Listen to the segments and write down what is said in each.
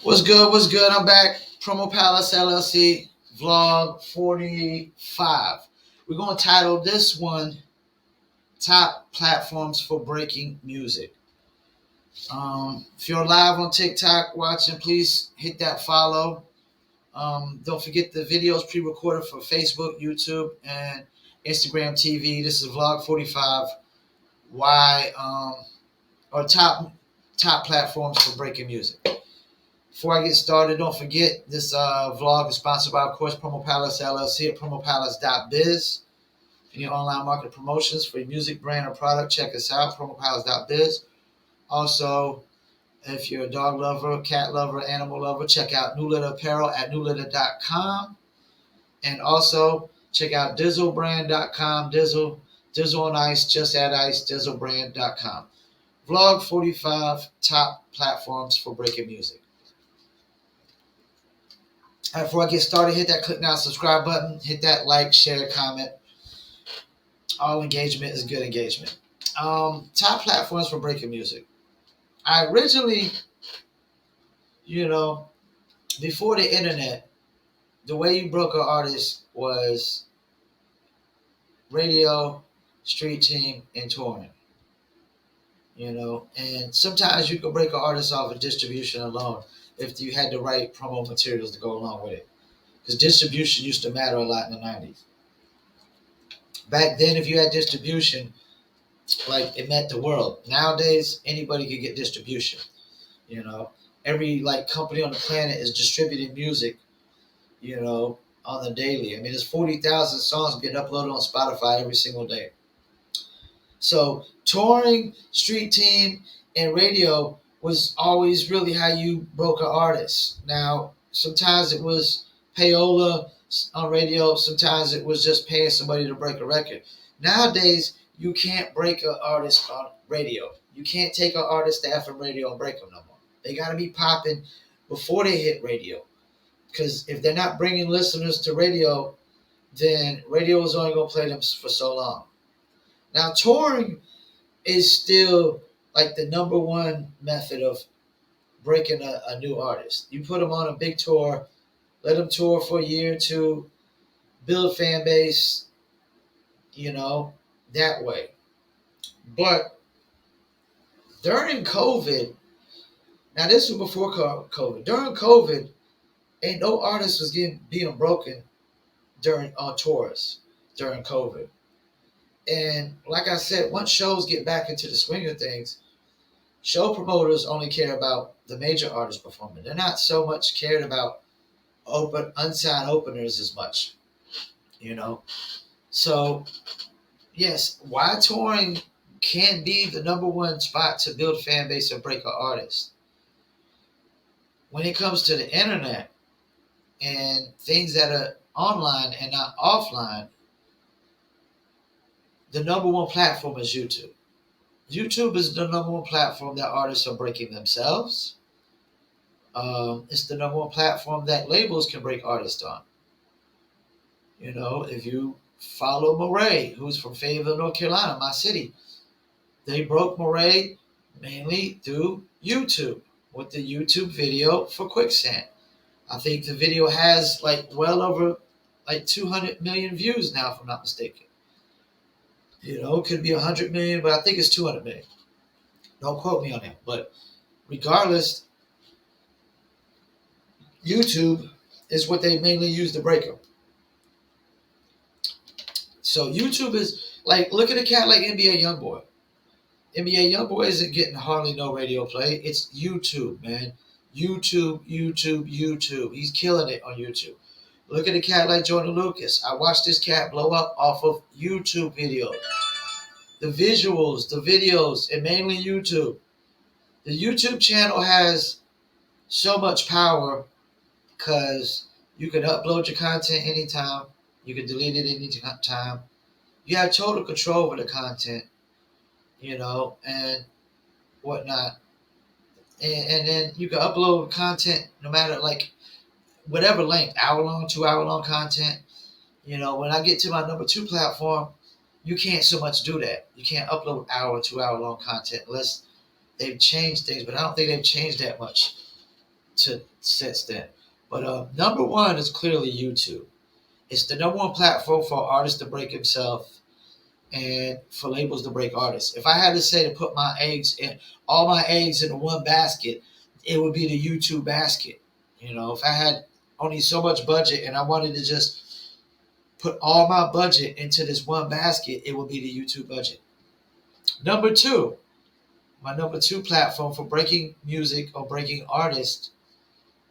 What's good? What's good? I'm back. Promo Palace LLC vlog 45. We're going to title this one Top Platforms for Breaking Music. If you're live on TikTok watching, please hit that follow. Don't forget the videos pre-recorded for Facebook, YouTube, and Instagram TV. This is vlog 45. Why or top platforms for breaking music. Before I get started, don't forget this vlog is sponsored by, of course, Promo Palace LLC at promopalace.biz. If you need online market promotions for your music brand or product, check us out, promopalace.biz. Also, if you're a dog lover, cat lover, animal lover, check out New Litter Apparel at newlitter.com. And also, check out dizzlebrand.com, Dizzle on Ice, just add ice, dizzlebrand.com. Vlog 45, top platforms for breaking music. All right, before I get started, hit that click now, subscribe button, hit that like, share, comment. All engagement is good engagement. Top platforms for breaking music. I originally, before the internet, the way you broke an artist was radio, street team, and touring. And sometimes you could break an artist off of distribution alone if you had the right promo materials to go along with it. Because distribution used to matter a lot in the 90s. Back then, if you had distribution, like, it meant the world. Nowadays, anybody could get distribution. Every company on the planet is distributing music, on the daily. I mean, there's 40,000 songs getting uploaded on Spotify every single day. So touring, street team, and radio was always really how you broke an artist. Now, sometimes it was payola on radio. Sometimes it was just paying somebody to break a record. Nowadays, you can't break an artist on radio. You can't take an artist to FM radio and break them no more. They got to be popping before they hit radio. Because if they're not bringing listeners to radio, then radio is only going to play them for so long. Now, touring is still like the number one method of breaking a new artist. You put them on a big tour, let them tour for a year or two, build fan base, that way. But during COVID, now this was before COVID. During COVID, ain't no artist was being broken on tours during COVID. And like I said, once shows get back into the swing of things, show promoters only care about the major artists performing. They're not so much cared about unsigned openers as much, So, yes, why touring can't be the number one spot to build fan base or break an artist. When it comes to the internet and things that are online and not offline, the number one platform is YouTube. YouTube is the number one platform that artists are breaking themselves. It's the number one platform that labels can break artists on. If you follow Murray, who's from Fayetteville, North Carolina, my city, they broke Murray mainly through YouTube with the YouTube video for Quicksand. I think the video has well over 200 million views now, if I'm not mistaken. It could be 100 million, but I think it's 200 million. Don't quote me on that. But regardless, YouTube is what they mainly use to break them. So YouTube is look at a cat like NBA Youngboy. NBA Youngboy isn't getting hardly no radio play. It's YouTube, man. YouTube. He's killing it on YouTube. Look at a cat like Jordan Lucas. I watched this cat blow up off of YouTube videos. The visuals, the videos, and mainly YouTube. The YouTube channel has so much power because you can upload your content anytime. You can delete it anytime. You have total control over the content, and whatnot. And then you can upload content no matter whatever length, hour-long, 2-hour-long content. When I get to my number 2 platform, you can't so much do that. You can't upload 2-hour-long content unless they've changed things, but I don't think they've changed that much. to since then. But number one is clearly YouTube. It's the number one platform for artists to break himself and for labels to break artists. If I had to say to put all my eggs in one basket, it would be the YouTube basket. If I had only so much budget and I wanted to just put all my budget into this one basket, it would be the YouTube budget. Number two, my number two platform for breaking music or breaking artists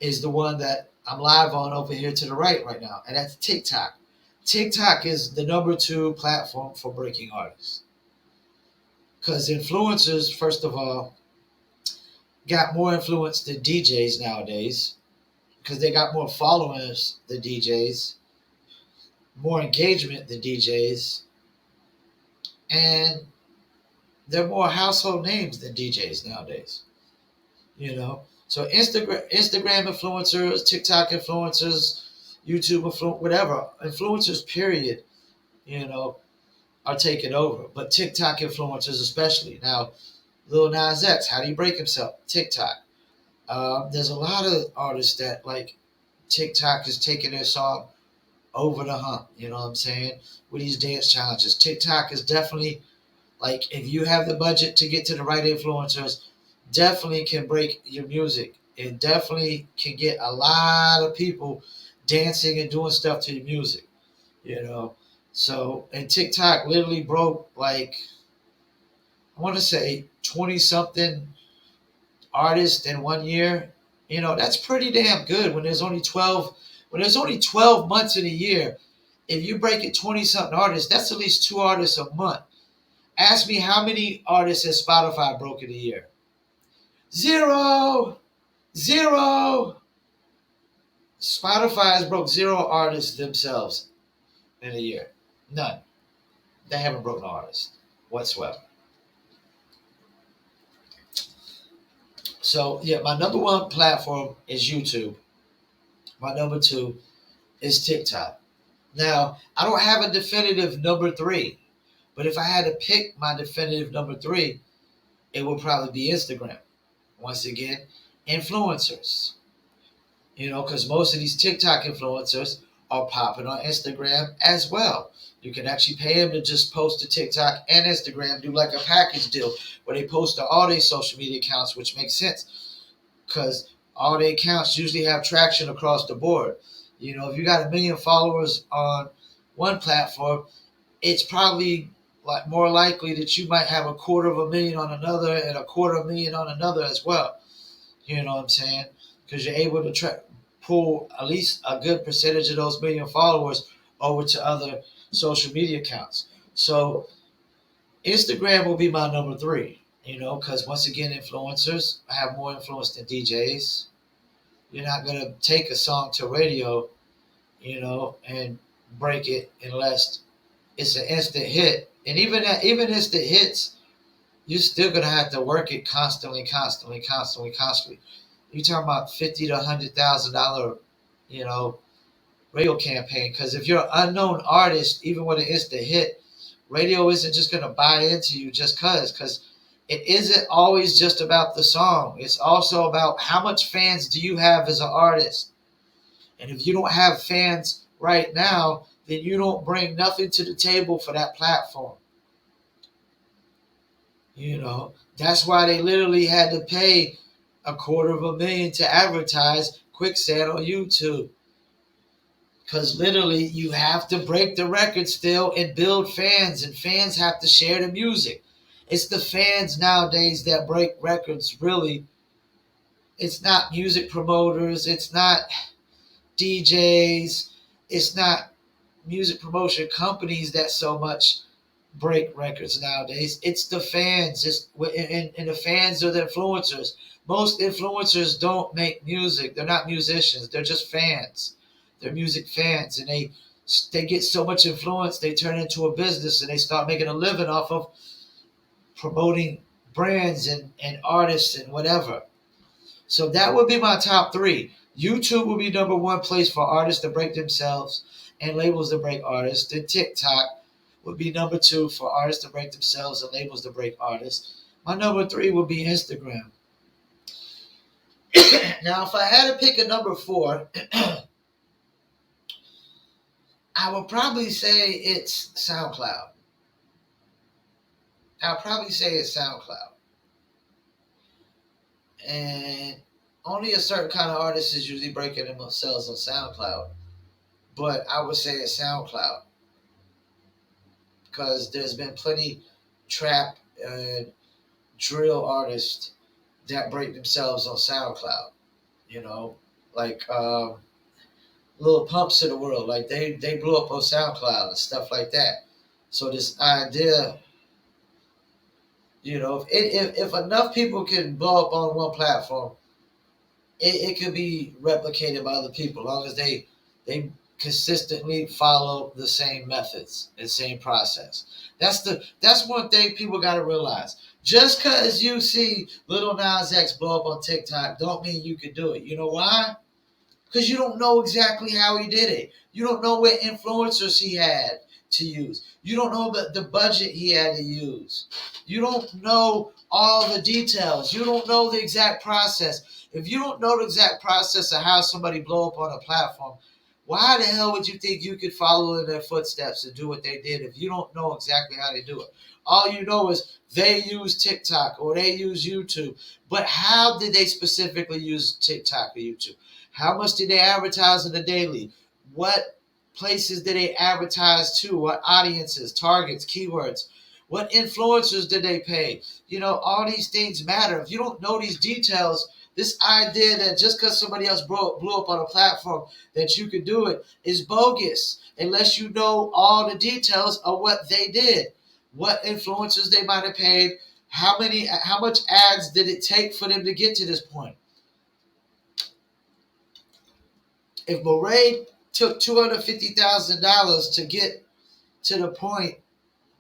is the one that I'm live on over here to the right now, and that's TikTok. TikTok is the number two platform for breaking artists. Because influencers, first of all, got more influence than DJs nowadays. Because they got more followers than DJs, more engagement than DJs, and they're more household names than DJs nowadays. So Instagram influencers, TikTok influencers, YouTube whatever influencers, period, you know, are taking over. But TikTok influencers, especially now, Lil Nas X, how do you break himself? TikTok. There's a lot of artists that like TikTok is taking their song over the hump. You know what I'm saying? With these dance challenges, TikTok is definitely like if you have the budget to get to the right influencers, definitely can break your music. It definitely can get a lot of people dancing and doing stuff to your music. You know, so and TikTok literally broke like I want to say 20 something artists in 1 year. That's pretty damn good when there's only 12 months in a year. If you break it 20 something artists, that's at least two artists a month. Ask me how many artists has Spotify broken a year? Zero. Zero. Spotify has broke zero artists themselves in a year. None. They haven't broken an artist whatsoever. So yeah, my number one platform is YouTube. My number two is TikTok. Now, I don't have a definitive number three, but if I had to pick my definitive number three, it would probably be Instagram. Once again, influencers. Because most of these TikTok influencers are popping on Instagram as well. You can actually pay them to just post to TikTok and Instagram, do like a package deal where they post to all their social media accounts, which makes sense because all their accounts usually have traction across the board. If you got 1 million followers on one platform, it's probably like more likely that you might have 250,000 on another and 250,000 on another as well. You know what I'm saying? Because you're able to pull at least a good percentage of those 1 million followers over to other social media accounts. So Instagram will be my number three, because once again, influencers have more influence than DJs. You're not going to take a song to radio, and break it unless it's an instant hit. And even instant hits, you're still going to have to work it constantly. You're talking about $50 to $100,000, radio campaign. Because if you're an unknown artist, even with an instant hit, radio isn't just going to buy into you just because it isn't always just about the song. It's also about how much fans do you have as an artist. And if you don't have fans right now, then you don't bring nothing to the table for that platform. That's why they literally had to pay 250,000 to advertise Quicksand on YouTube. Because literally, you have to break the record still and build fans, and fans have to share the music. It's the fans nowadays that break records, really. It's not music promoters, it's not DJs, it's not music promotion companies that so much break records nowadays. It's the fans. And the fans are the influencers. Most influencers don't make music. They're not musicians. They're just fans. They're music fans, and they get so much influence they turn into a business and they start making a living off of promoting brands and artists and whatever. So that would be my top three. YouTube will be number one place for artists to break themselves and labels to break artists. Then TikTok would be number two for artists to break themselves and labels to break artists. My number three would be Instagram. Now, if I had to pick a number four, I would probably say it's SoundCloud. I'll probably say it's SoundCloud. And only a certain kind of artist is usually breaking themselves on SoundCloud. But I would say it's SoundCloud because there's been plenty trap and drill artists that break themselves on SoundCloud. You know, like little pumps of the world, like they blew up on SoundCloud and stuff like that. So this idea, if enough people can blow up on one platform, it could be replicated by other people, as long as they consistently follow the same methods and same process. That's one thing people got to realize. Just because you see Little Nas X blow up on TikTok, don't mean you can do it. You know why? Because you don't know exactly how he did it. You don't know what influencers he had to use. You don't know the budget he had to use. You don't know all the details. You don't know the exact process. If you don't know the exact process of how somebody blow up on a platform, why the hell would you think you could follow in their footsteps and do what they did if you don't know exactly how they do it? All you know is they use TikTok or they use YouTube. But how did they specifically use TikTok or YouTube? How much did they advertise in the daily? What places did they advertise to? What audiences, targets, keywords? What influencers did they pay? All these things matter. If you don't know these details, this idea that just because somebody else blew up on a platform that you could do it is bogus unless you know all the details of what they did, what influencers they might have paid, how much ads did it take for them to get to this point. If Murray took $250,000 to get to the point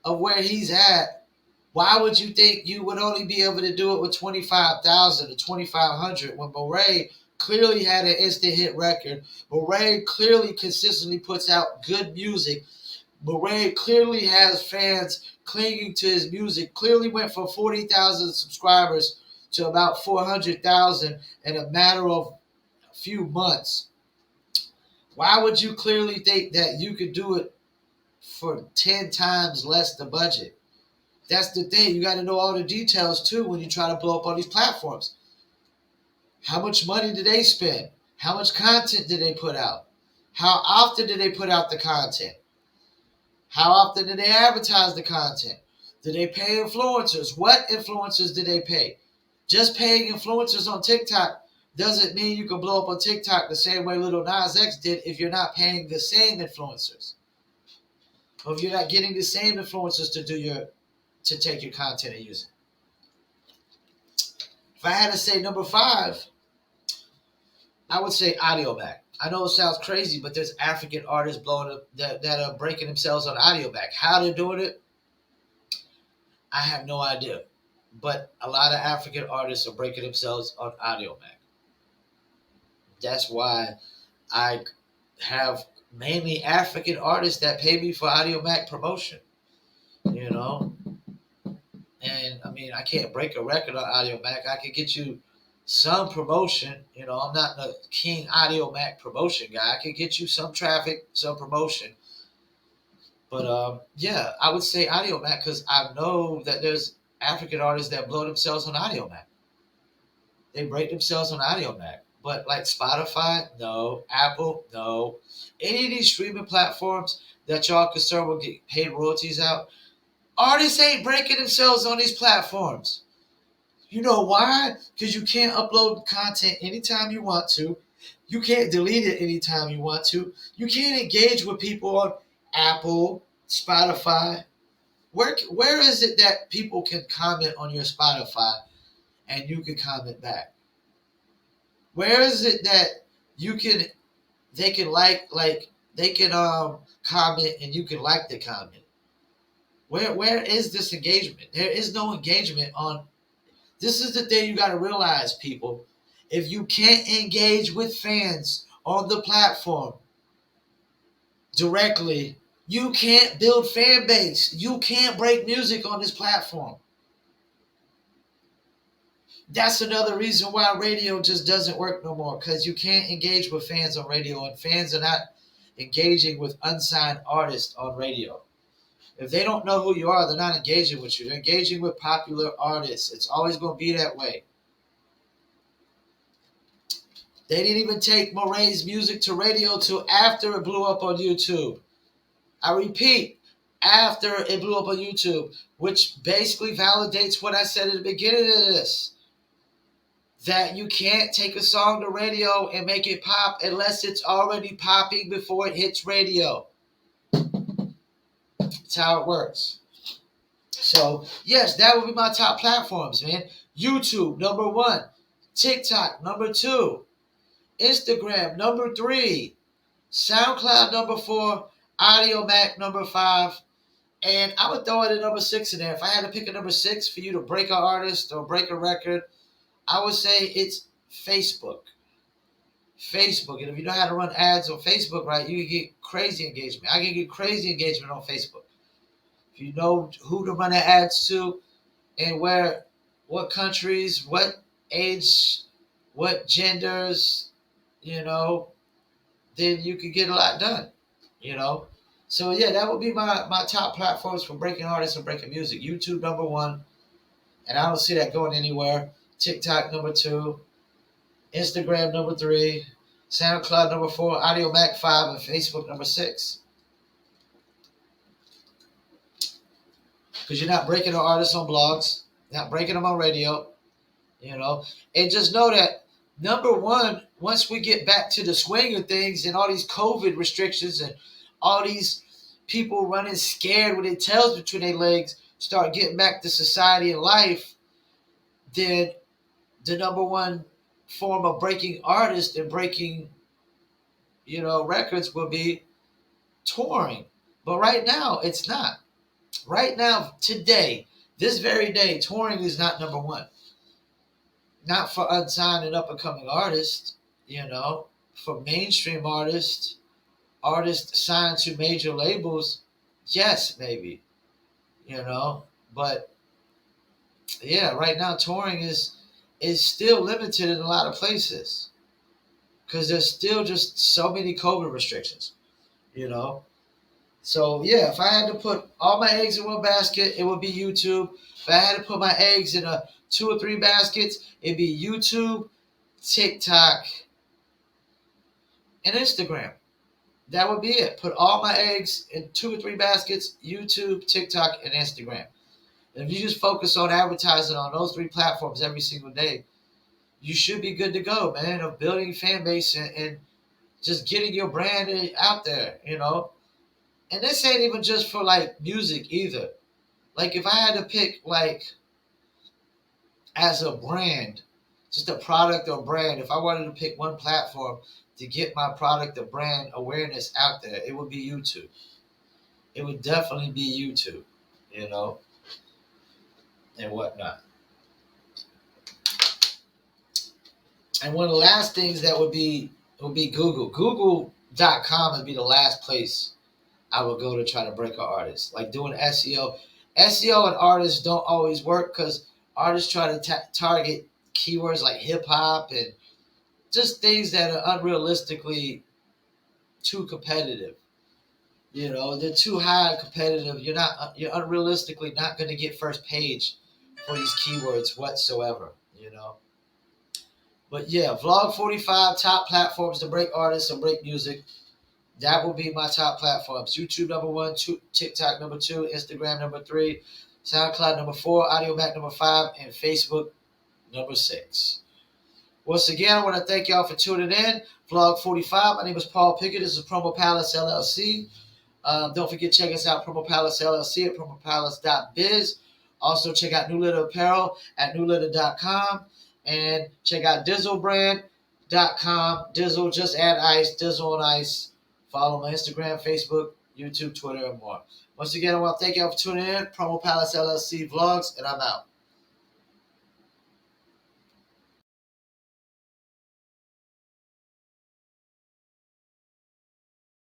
of where he's at, why would you think you would only be able to do it with 25,000 or 2,500 when Murray clearly had an instant hit record? Murray clearly consistently puts out good music. Murray clearly has fans clinging to his music. Clearly went from 40,000 subscribers to about 400,000 in a matter of a few months. Why would you clearly think that you could do it for 10 times less the budget? That's the thing. You got to know all the details too when you try to blow up on these platforms. How much money did they spend? How much content did they put out? How often did they put out the content? How often did they advertise the content? Did they pay influencers? What influencers did they pay? Just paying influencers on TikTok doesn't mean you can blow up on TikTok the same way Little Nas X did if you're not paying the same influencers. Or if you're not getting the same influencers to take your content and use it. If I had to say number five, I would say Audiomack. I know it sounds crazy, but there's African artists blowing up that are breaking themselves on Audiomack. How they're doing it, I have no idea. But a lot of African artists are breaking themselves on Audiomack. That's why I have mainly African artists that pay me for Audiomack promotion. You know, and I mean, I can't break a record on Audiomack. I could get you some promotion. I'm not the king Audiomack promotion guy. I could get you some traffic, some promotion. But yeah, I would say Audiomack because I know that there's African artists that blow themselves on Audiomack. They break themselves on Audiomack. But like Spotify, no. Apple, no. Any of these streaming platforms that y'all concerned will get paid royalties out, artists ain't breaking themselves on these platforms. You know why? Because you can't upload content anytime you want to. You can't delete it anytime you want to. You can't engage with people on Apple, Spotify. Where is it that people can comment on your Spotify and you can comment back? Where is it that they can comment and you can like the comment? Where is this engagement? There is no engagement on. This is the thing you got to realize, people. If you can't engage with fans on the platform directly, you can't build fan base. You can't break music on this platform. That's another reason why radio just doesn't work no more, because you can't engage with fans on radio, and fans are not engaging with unsigned artists on radio. If they don't know who you are, they're not engaging with you. They're engaging with popular artists. It's always going to be that way. They didn't even take Moray's music to radio till after it blew up on YouTube. I repeat, after it blew up on YouTube, which basically validates what I said at the beginning of this. That you can't take a song to radio and make it pop unless it's already popping before it hits radio. That's how it works. So, yes, that would be my top platforms, man. YouTube, number 1. TikTok, number 2. Instagram, number 3. SoundCloud, number 4. Audio Mac, number 5. And I would throw it at number 6 in there. If I had to pick a number 6 for you to break an artist or break a record, I would say it's Facebook. Facebook. And if you know how to run ads on Facebook, right, you can get crazy engagement. I can get crazy engagement on Facebook. If you know who to run the ads to and where, what countries, what age, what genders, then you could get a lot done. So yeah, that would be my top platforms for breaking artists and breaking music. YouTube number 1, and I don't see that going anywhere. TikTok number 2, Instagram number 3, SoundCloud number 4, Audio Mac 5, and Facebook number 6. Because you're not breaking an artist on blogs, not breaking them on radio, And just know that, number 1, once we get back to the swing of things and all these COVID restrictions and all these people running scared with their tails between their legs start getting back to society and life, then the number 1 form of breaking artists and breaking, records will be touring. But right now, it's not. Right now, today, this very day, touring is not number 1. Not for unsigned and up-and-coming artists, For mainstream artists signed to major labels, yes, maybe, But, yeah, right now, touring is still limited in a lot of places. Because there's still just so many COVID restrictions, So, yeah, if I had to put all my eggs in one basket, it would be YouTube. If I had to put my eggs in 2 or 3 baskets, it'd be YouTube, TikTok, and Instagram. That would be it. Put all my eggs in 2 or 3 baskets, YouTube, TikTok, and Instagram. And if you just focus on advertising on those 3 platforms every single day, you should be good to go, man, of building fan base and just getting your brand out there, And this ain't even just for, music either. If I had to pick, as a brand, just a product or brand, if I wanted to pick one platform to get my product or brand awareness out there, it would be YouTube. It would definitely be YouTube, and whatnot. And one of the last things that would be Google. Google.com would be the last place I would go to try to break an artist. Doing SEO. SEO and artists don't always work because artists try to target keywords like hip hop and just things that are unrealistically too competitive. They're too high competitive. You're unrealistically not going to get first page for these keywords whatsoever. But yeah, Vlog 45, top platforms to break artists and break music. That will be my top platforms. YouTube number 1, TikTok number 2, Instagram number 3, SoundCloud number 4, Audio Mac number 5, and Facebook number 6. Once again, I want to thank y'all for tuning in. Vlog 45. My name is Paul Pickett. This is Promo Palace LLC. Don't forget, check us out, Promo Palace LLC at promopalace.biz. Also, check out New Litter Apparel at newlitter.com. And check out DizzleBrand.com. Dizzle, just add ice, Dizzle on ice. Follow my Instagram, Facebook, YouTube, Twitter, and more. Once again, I want to thank y'all for tuning in. Promo Palace LLC Vlogs, and I'm out.